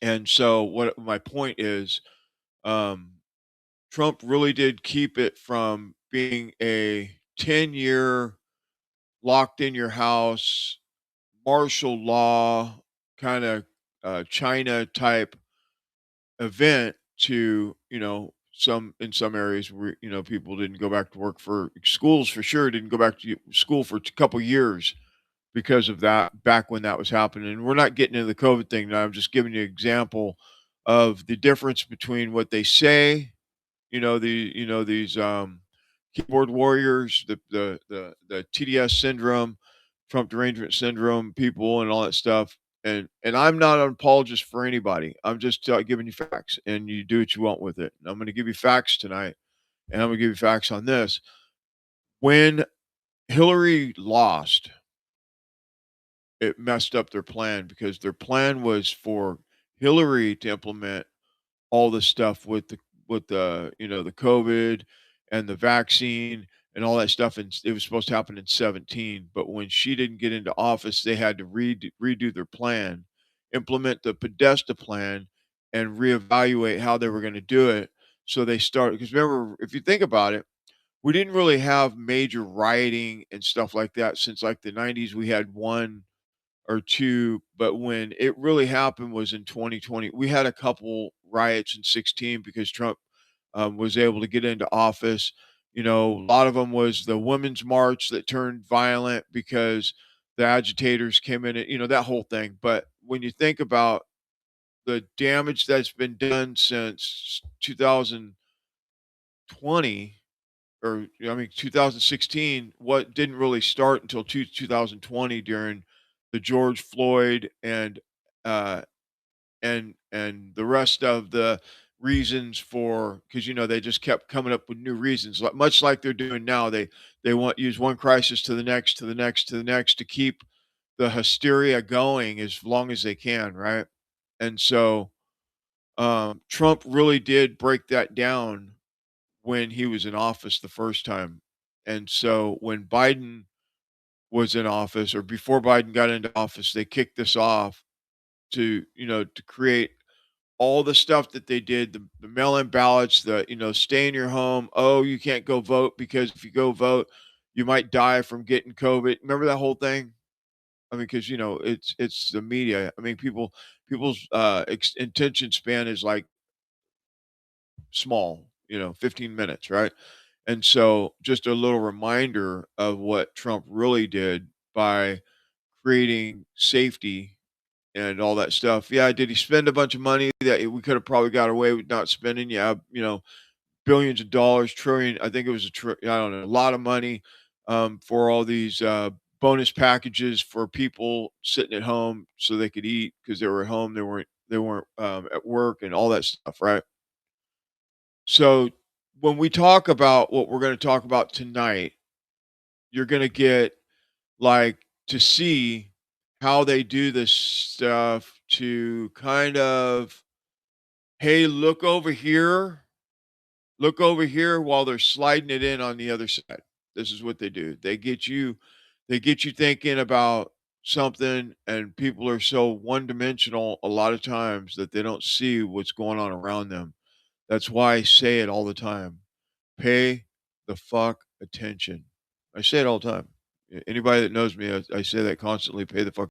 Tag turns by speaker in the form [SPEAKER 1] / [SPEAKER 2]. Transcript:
[SPEAKER 1] And so what my point is, um, Trump really did keep it from being a 10-year locked in your house, martial law, kind of China type event to, some in some areas where, people didn't go back to work for schools for sure, didn't go back to school for a couple years because of that back when that was happening. And we're not getting into the COVID thing now. I'm just giving you an example of the difference between what they say, these keyboard warriors, the TDS syndrome, Trump derangement syndrome people and all that stuff. And I'm not an apologist for anybody. I'm just giving you facts, and you do what you want with it. And I'm going to give you facts tonight, and I'm going to give you facts on this. When Hillary lost, it messed up their plan because their plan was for Hillary to implement all this stuff with the the COVID and the vaccine and all that stuff, and it was supposed to happen in 17. But when she didn't get into office, they had to redo their plan, implement the Podesta plan, and reevaluate how they were going to do it. So they started because remember, if you think about it, we didn't really have major rioting and stuff like that since like the 90s. We had one or 2, but when it really happened was in 2020. We had a couple riots in 16 because Trump, was able to get into office. A lot of them was the Women's March that turned violent because the agitators came in and, that whole thing. But when you think about the damage that's been done since 2020, or I mean 2016, what didn't really start until 2020 during the George Floyd uh and the rest of the reasons for, because they just kept coming up with new reasons, much like they're doing now. They want use one crisis to the next, to the next, to the next, to keep the hysteria going as long as they can, right? And so Trump really did break that down when he was in office the first time. And so when Biden was in office, or before Biden got into office, they kicked this off to create all the stuff that they did, the mail-in ballots, stay in your home. Oh, you can't go vote because if you go vote, you might die from getting COVID. Remember that whole thing? I mean, because it's the media. I mean, people's attention span is like small, 15 minutes, right? And so just a little reminder of what Trump really did by creating safety and all that stuff. Yeah, did he spend a bunch of money that we could have probably got away with not spending? Yeah, billions of dollars, trillion. I think it was I don't know, a lot of money for all these bonus packages for people sitting at home so they could eat because they were at home. They weren't at work and all that stuff, right? So when we talk about what we're going to talk about tonight, you're going to get like to see how they do this stuff to kind of, hey, look over here while they're sliding it in on the other side. This is what they do. They get you thinking about something, and people are so one dimensional a lot of times that they don't see what's going on around them. That's why I say it all the time. Pay the fuck attention. I say it all the time. Anybody that knows me, I say that constantly. Pay the fuck